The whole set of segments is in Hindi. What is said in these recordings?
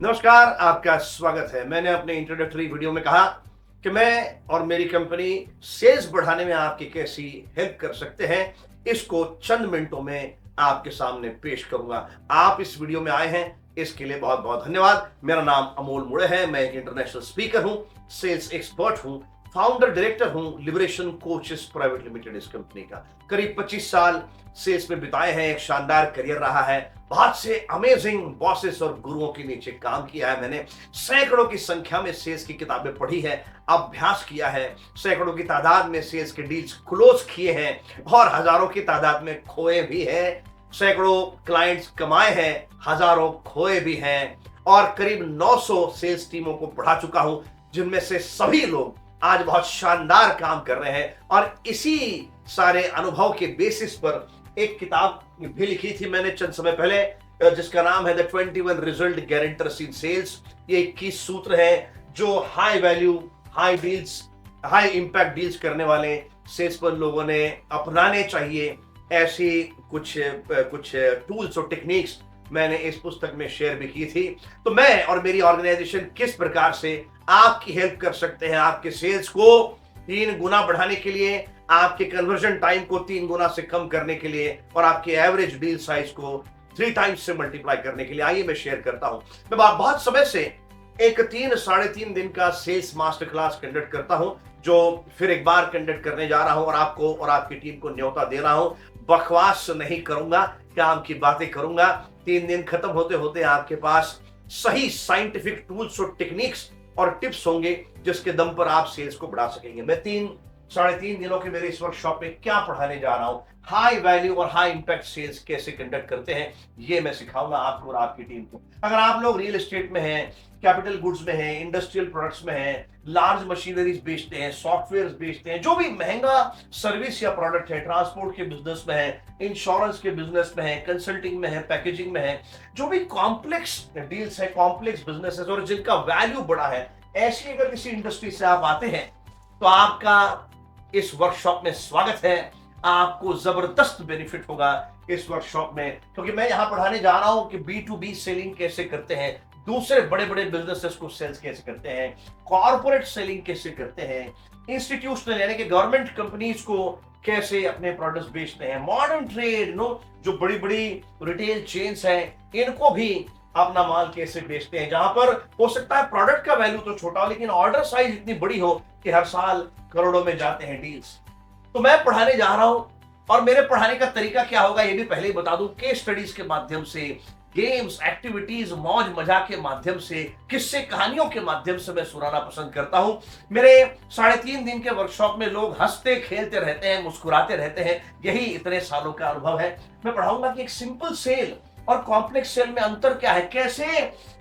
नमस्कार, आपका स्वागत है। मैंने अपने इंट्रोडक्टरी वीडियो में कहा कि मैं और मेरी कंपनी सेल्स बढ़ाने में आपकी कैसी हेल्प कर सकते हैं, इसको चंद मिनटों में आपके सामने पेश करूंगा। आप इस वीडियो में आए हैं, इसके लिए बहुत बहुत धन्यवाद। मेरा नाम अमोल मुड़े है। मैं एक इंटरनेशनल स्पीकर हूं, सेल्स एक्सपर्ट हूं, फाउंडर डायरेक्टर हूं लिबरेशन कोचेस प्राइवेट लिमिटेड इस कंपनी का। करीब 25 साल सेल्स में बिताए हैं। एक शानदार करियर रहा है। बहुत से अमेजिंग बॉसेस और गुरुओं के नीचे काम किया है मैंने। सैकड़ों की संख्या में सेल्स की किताबें पढ़ी है, अभ्यास किया है। सैकड़ों की तादाद में सेल्स के डील्स क्लोज किए हैं और हजारों की तादाद में खोए भी हैं। सैकड़ों क्लाइंट्स कमाए हैं, हजारों खोए भी हैं और करीब 900 सेल्स टीमों को बढ़ा चुका हूं, जिनमें से सभी लोग आज बहुत शानदार काम कर रहे हैं। और इसी सारे अनुभव के बेसिस पर एक किताब भी लिखी थी मैंने चंद समय पहले, जिसका नाम है the 21 result guarantors in sales. ये 21 सूत्र है जो high value, high deals, high impact deals करने वाले सेल्समैन लोगों ने अपनाने चाहिए। ऐसी कुछ टूल्स और टेक्निक्स मैंने इस पुस्तक में शेयर भी की थी। तो मैं और मेरी ऑर्गेनाइजेशन किस प्रकार से आपकी हेल्प कर सकते हैं, आपके सेल्स को 3 गुना बढ़ाने के लिए, आपके कन्वर्जन टाइम को 3 गुना से कम करने के लिए और आपके एवरेज डील साइज को 3 टाइम्स से मल्टीप्लाई करने के लिए, आइए मैं शेयर करता हूं। मैं बहुत समय से एक 3-3.5 दिन का सेल्स मास्टर क्लास कंडक्ट करता हूं, जो फिर एक बार कंडक्ट करने जा रहा हूं और आपको और आपकी टीम को न्योता दे रहा हूं। बकवास नहीं करूंगा, काम की बातें करूंगा। 3 दिन खत्म होते होते आपके पास सही साइंटिफिक टूल्स और टेक्निक्स और टिप्स होंगे, जिसके दम पर आप सेल्स को बढ़ा सकेंगे। मैं 3-3.5 दिनों के मेरे इस वर्कशॉप में क्या पढ़ाने जा रहा हूं, हाई वैल्यू और हाई इंपैक्ट सेल्स कैसे कंडक्ट करते हैं, ये मैं सिखाऊंगा आपको और आपकी टीम को। अगर आप लोग रियल एस्टेट में हैं, कैपिटल गुड्स में हैं, इंडस्ट्रियल प्रोडक्ट्स में हैं, लार्ज मशीनरीज बेचते हैं, सॉफ्टवेयर बेचते हैं, जो भी महंगा सर्विस या प्रोडक्ट है, ट्रांसपोर्ट के बिजनेस में है, इंश्योरेंस के बिजनेस में है, कंसल्टिंग में है, पैकेजिंग में है, जो भी कॉम्प्लेक्स डील्स है, कॉम्प्लेक्स बिजनेस है और जिनका वैल्यू बड़ा है, ऐसी अगर किसी इंडस्ट्री से आप आते हैं तो आपका इस वर्कशॉप में स्वागत है। आपको जबरदस्त बेनिफिट होगा इस वर्कशॉप में, क्योंकि मैं यहां पढ़ाने जा रहा हूं कि B2B सेलिंग कैसे करते हैं, दूसरे बड़े बड़े बिजनेसेस को सेल्स कैसे करते हैं, कॉर्पोरेट सेलिंग कैसे करते हैं, इंस्टीट्यूशनल यानी कि गवर्नमेंट कंपनीज को कैसे अपने प्रोडक्ट्स बेचते हैं, मॉडर्न ट्रेड जो बड़ी बड़ी रिटेल चेन्स हैं, इनको भी अपना माल कैसे बेचते हैं, जहां पर हो सकता है प्रोडक्ट का वैल्यू तो छोटा हो लेकिन ऑर्डर साइज इतनी बड़ी हो कि हर साल करोड़ों में जाते हैं डील्स। तो मैं पढ़ाने जा रहा हूं और मेरे पढ़ाने का तरीका क्या होगा ये भी पहले ही बता दूं। केस स्टडीज के माध्यम से, गेम्स, एक्टिविटीज, मौज मजाक के माध्यम से, किस्से कहानियों के माध्यम से मैं सुनाना पसंद करता हूं। मेरे 3.5 दिन के वर्कशॉप में लोग हंसते खेलते रहते हैं, मुस्कुराते रहते हैं। यही इतने सालों का अनुभव है। मैं पढ़ाऊंगा कि एक सिंपल सेल और कॉम्प्लेक्स सेल में अंतर क्या है, कैसे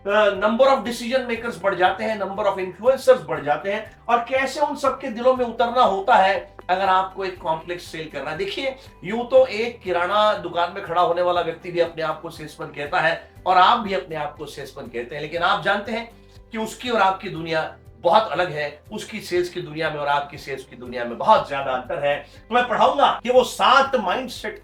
नंबर ऑफ डिसीजन मेकर्स बढ़ जाते हैं, नंबर ऑफ इन्फ्लुएंसर्स बढ़ जाते हैं और कैसे उन सबके दिलों में उतरना होता है अगर आपको एक कॉम्प्लेक्स सेल करना है। देखिए, यूं तो एक किराना दुकान में खड़ा होने वाला व्यक्ति भी अपने आप को सेल्समैन कहता है और आप भी अपने आप को सेल्समैन कहते हैं, लेकिन आप जानते हैं कि उसकी और आपकी दुनिया बहुत अलग है। उसकी सेल्स की दुनिया में और आपकी सेल्स की दुनिया में बहुत ज्यादा अंतर है। तो मैं पढ़ाऊंगा कि वो 7 माइंडसेट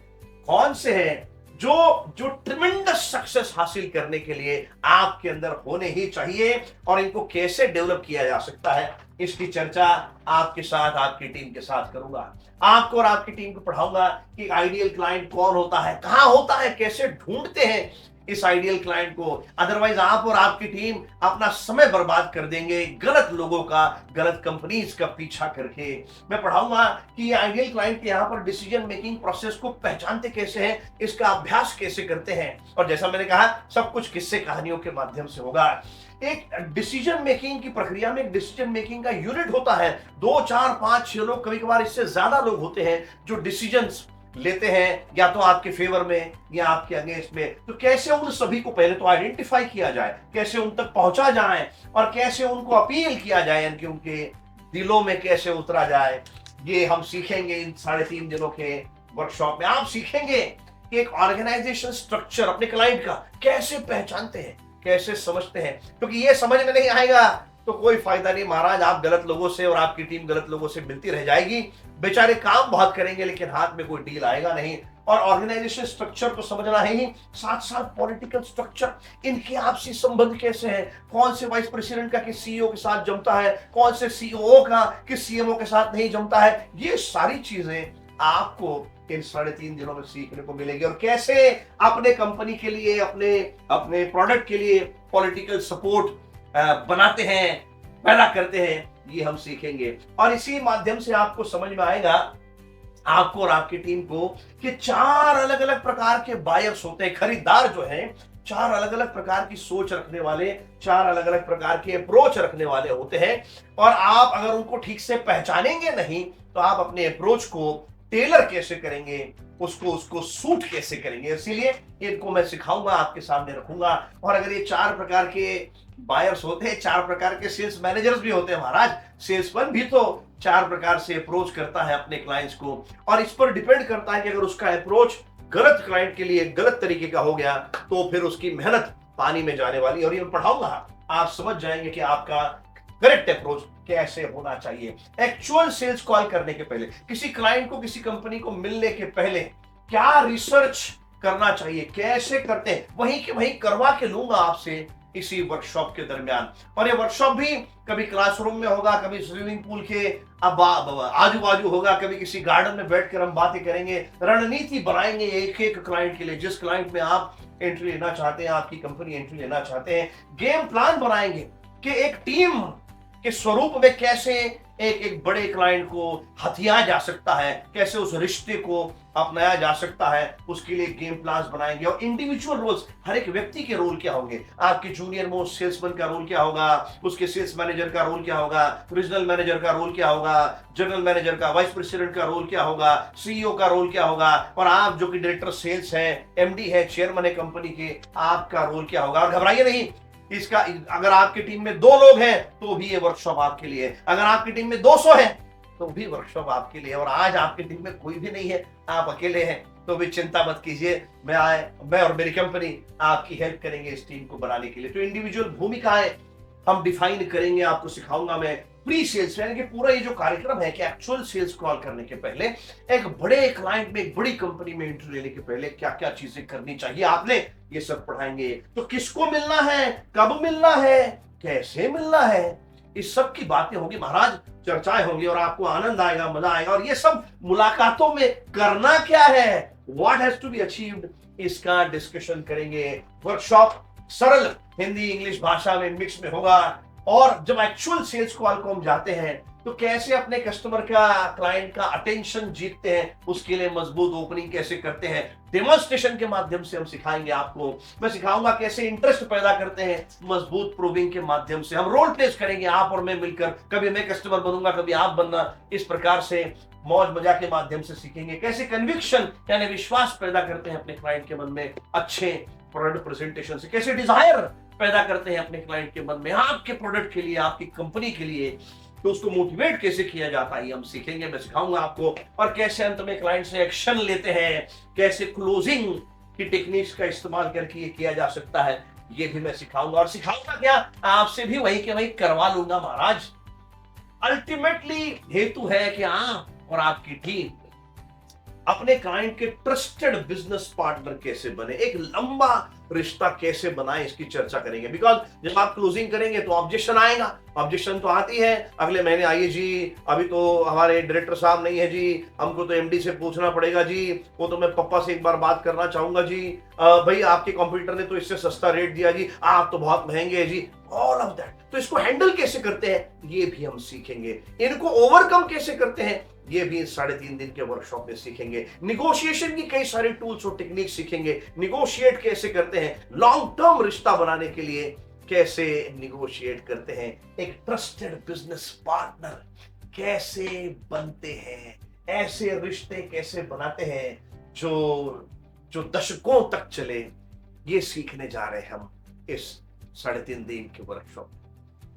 कौन से हैं जो ट्रिमेंडस सक्सेस हासिल करने के लिए आपके अंदर होने ही चाहिए और इनको कैसे डेवलप किया जा सकता है, इसकी चर्चा आपके साथ, आपकी टीम के साथ करूंगा। आपको और आपकी टीम को पढ़ाऊंगा कि आइडियल क्लाइंट कौन होता है, कहां होता है, कैसे ढूंढते हैं इस आइडियल क्लाइंट को। अदरवाइज आप और आपकी टीम अपना समय बर्बाद कर देंगे गलत लोगों का, गलत कंपनीज का पीछा करके। मैं पढ़ाऊंगा कि आइडियल क्लाइंट के यहाँ पर डिसीजन मेकिंग प्रोसेस को पहचानते कैसे हैं, इसका अभ्यास कैसे करते हैं। और जैसा मैंने कहा, सब कुछ किस्से कहानियों के माध्यम से होगा। एक डिसीजन मेकिंग की प्रक्रिया में एक डिसीजन मेकिंग का यूनिट होता है। 2, 4, 5, 6 लोग, कभी कभार इससे ज्यादा लोग होते हैं जो डिसीजंस लेते हैं, या तो आपके फेवर में या आपके अगेंस्ट में। तो कैसे उन सभी को पहले तो आइडेंटिफाई किया जाए, कैसे उन तक पहुंचा जाए और कैसे उनको अपील किया जाए, यानी कि उनके दिलों में कैसे उतरा जाए, ये हम सीखेंगे इन 3.5 दिनों के वर्कशॉप में। आप सीखेंगे कि एक ऑर्गेनाइजेशन स्ट्रक्चर अपने क्लाइंट का कैसे पहचानते हैं, कैसे समझते हैं, क्योंकि ये समझ में नहीं आएगा तो कोई फायदा नहीं महाराज। आप गलत लोगों से और आपकी टीम गलत लोगों से मिलती रह जाएगी। बेचारे काम बहुत करेंगे लेकिन हाथ में कोई डील आएगा नहीं। और ऑर्गेनाइजेशन स्ट्रक्चर तो समझना है ही, साथ साथ पॉलिटिकल स्ट्रक्चर, इनके आपसी संबंध कैसे हैं, कौन से वाइस प्रेसिडेंट का किस सीईओ के साथ जमता है, कौन से सीईओ का किस सीएमओ के साथ नहीं जमता है, ये सारी चीजें आपको इन 3.5 दिनों में सीखने को मिलेगी। और कैसे अपने कंपनी के लिए, अपने अपने प्रोडक्ट के लिए पॉलिटिकल सपोर्ट बनाते हैं, पैदा करते हैं, ये हम सीखेंगे। और इसी माध्यम से आपको समझ में आएगा, आपको और आपकी टीम को, कि 4 अलग अलग प्रकार के बायर्स होते हैं। खरीदार जो है 4 अलग अलग प्रकार की सोच रखने वाले, 4 अलग अलग प्रकार की अप्रोच रखने वाले होते हैं। और आप अगर उनको ठीक से पहचानेंगे नहीं तो आप अपने अप्रोच को टेलर कैसे करेंगे, उसको सूट कैसे करेंगे। इसीलिए इनको मैं सिखाऊंगा, आपके सामने रखूंगा। और अगर ये 4 प्रकार के बायर्स होते हैं, 4 प्रकार के सेल्स मैनेजर्स भी होते हैं महाराज, सेल्समैन भी तो 4 प्रकार से अप्रोच करता है अपने क्लाइंट्स को। और इस पर डिपेंड करता है कि अगर उसका अप्रोच गलत क्लाइंट के लिए गलत तरीके का हो गया तो फिर उसकी मेहनत पानी में जाने वाली। और ये मैं पढ़ाऊंगा, आप समझ जाएंगे कि आपका करेक्ट अप्रोच कैसे होना चाहिए। एक्चुअल सेल्स कॉल करने के पहले, किसी क्लाइंट को, किसी कंपनी को मिलने के पहले क्या रिसर्च करना चाहिए, कैसे करते हैं, वहीं के वहीं करवा के लूंगा आपसे इसी वर्कशॉप के दरमियान। और ये वर्कशॉप भी कभी क्लासरूम में होगा, कभी स्विमिंग पूल के आजू बाजू होगा, कभी किसी गार्डन में बैठकर हम बातें करेंगे, रणनीति बनाएंगे एक एक क्लाइंट के लिए। जिस क्लाइंट में आप एंट्री लेना चाहते हैं, आपकी कंपनी एंट्री लेना चाहते हैं, गेम प्लान बनाएंगे कि एक टीम के स्वरूप में कैसे एक एक बड़े क्लाइंट को हथिया जा सकता है, कैसे उस रिश्ते को अपनाया जा सकता है, उसके लिए गेम प्लान बनाएंगे। और इंडिविजुअल रोल्स, हर एक व्यक्ति के रोल क्या होंगे, आपके जूनियर मोस्ट सेल्समैन का रोल क्या होगा, उसके सेल्स मैनेजर का रोल क्या होगा, रीजनल मैनेजर का रोल क्या होगा, जनरल मैनेजर का, वाइस प्रेसिडेंट का रोल क्या होगा, सीईओ का रोल क्या होगा, और आप जो कि डायरेक्टर सेल्स है, एमडी है, चेयरमैन है कंपनी के, आपका रोल क्या होगा। और घबराइए नहीं, इसका अगर आपकी टीम में 2 लोग हैं तो भी ये वर्कशॉप आपके लिए, अगर आपकी टीम में 200 है तो भी वर्कशॉप आपके लिए। और आज आपकी टीम में कोई भी नहीं है, आप अकेले हैं, तो भी चिंता मत कीजिए, मैं और मेरी कंपनी आपकी हेल्प करेंगे इस टीम को बनाने के लिए। तो इंडिविजुअल भूमिकाएं हम डिफाइन करेंगे, आपको सिखाऊंगा मैं। प्री सेल्स यानी कि पूरा ये जो कार्यक्रम है कि एक्चुअल सेल्स कॉल करने के पहले, एक बड़े क्लाइंट में, एक बड़ी कंपनी में एंट्री लेने के पहले क्या क्या चीजें करनी चाहिए आपने, ये सब पढ़ाएंगे। तो किसको मिलना है, कब मिलना है, कैसे मिलना है, इस सब की बातें होंगी महाराज, चर्चाएं होंगी, और आपको आनंद आएगा, मजा आएगा। और ये सब मुलाकातों में करना क्या है, what has to be achieved, इसका डिस्कशन करेंगे। वर्कशॉप सरल हिंदी इंग्लिश भाषा में मिक्स में होगा। और जब एक्चुअल सेल्स कॉल को हम जाते हैं तो कैसे अपने कस्टमर का, क्लाइंट का अटेंशन जीतते हैं, उसके लिए मजबूत ओपनिंग कैसे करते हैं, डेमोन्स्ट्रेशन के माध्यम से हम सिखाएंगे आपको। मैं सिखाऊंगा कैसे इंटरेस्ट पैदा करते हैं, मजबूत प्रूविंग के माध्यम से। हम रोल प्लेस करेंगे आप और मैं मिलकर, कभी मैं कस्टमर बनूंगा, कभी आप बनना, इस प्रकार से मौज मजा के माध्यम से सीखेंगे कैसे कन्विक्शन यानी विश्वास पैदा करते हैं अपने क्लाइंट के मन में अच्छे प्रोडक्ट प्रेजेंटेशन से, कैसे डिजायर पैदा करते हैं अपने क्लाइंट के मन में आपके प्रोडक्ट के लिए, आपकी कंपनी के लिए, तो उसको मोटिवेट कैसे किया जाता है हम सीखेंगे, मैं सिखाऊंगा आपको। और कैसे अंत में क्लाइंट से एक्शन लेते हैं, कैसे क्लोजिंग की टेक्निक्स का इस्तेमाल करके ये किया जा सकता है, ये भी मैं सिखाऊंगा। और सिखाऊंगा क्या, आपसे भी वही के वही करवा लूंगा महाराज। अल्टीमेटली हेतु है कि आप और आपकी टीम अपने क्लाइंट के ट्रस्टेड बिजनेस पार्टनर कैसे बने, एक लंबा रिश्ता कैसे बनाए, इसकी चर्चा करेंगे। बिकॉज जब आप क्लोजिंग करेंगे तो ऑब्जेक्शन आएगा, ऑब्जेक्शन तो आती है, अगले महीने आइए जी, अभी तो हमारे डायरेक्टर साहब नहीं है जी, हमको तो एमडी से पूछना पड़ेगा जी, वो तो मैं पप्पा से एक बार बात करना चाहूंगा जी, भाई आपके कंप्यूटर ने तो इससे सस्ता रेट दिया जी, आप तो बहुत महंगे है जी, ऑल ऑफ दैट। तो इसको हैंडल कैसे करते हैं ये भी हम सीखेंगे, इनको ओवरकम कैसे करते हैं ये भी 3.5 दिन के वर्कशॉप में सीखेंगे। निगोशिएशन की कई सारे टूल्स और टेक्निक सीखेंगे, निगोशिएट कैसे करते हैं, लॉन्ग टर्म रिश्ता बनाने के लिए कैसे निगोशिएट करते हैं, एक ट्रस्टेड बिजनेस पार्टनर कैसे बनते हैं, ऐसे रिश्ते कैसे बनाते हैं जो दशकों तक चले, ये सीखने जा रहे हैं हम इस 3.5 दिन के वर्कशॉप।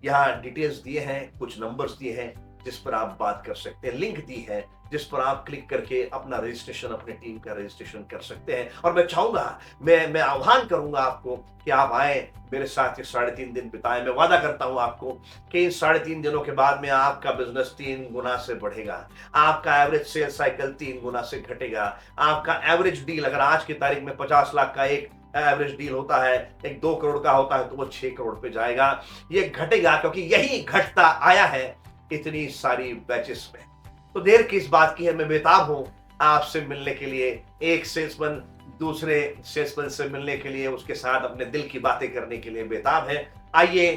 यहाँ डिटेल्स दिए हैं, कुछ नंबर्स दिए हैं, जिस पर आप बात कर सकते हैं, लिंक दी है जिस पर आप क्लिक करके अपना रजिस्ट्रेशन, अपने टीम का रजिस्ट्रेशन कर सकते हैं। और मैं चाहूंगा, मैं आह्वान करूंगा आपको कि आप आए मेरे साथ ये 3.5 दिन बिताएं। मैं वादा करता हूं आपको कि इन 3.5 दिनों के बाद में आपका बिजनेस 3 गुना से बढ़ेगा, आपका एवरेज सेल साइकिल 3 गुना से घटेगा, आपका एवरेज डील, अगर आज की तारीख में 50 लाख का एक एवरेज डील होता है, एक 2 करोड़ का होता है, तो वो 6 करोड़ पे जाएगा। ये घटेगा क्योंकि यही घटता आया है इतनी सारी बैचेस में। तो देर किस बात की है, मैं बेताब हूं आपसे मिलने के लिए। एक सेल्समैन दूसरे सेल्समैन से मिलने के लिए, उसके साथ अपने दिल की बातें करने के लिए बेताब है। आइए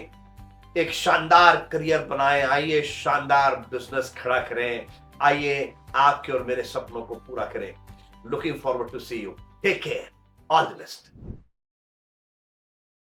एक शानदार करियर बनाएं, आइए शानदार बिजनेस खड़ा करें, आइए आपके और मेरे सपनों को पूरा करें। Looking forward to see you. Take care, all the best.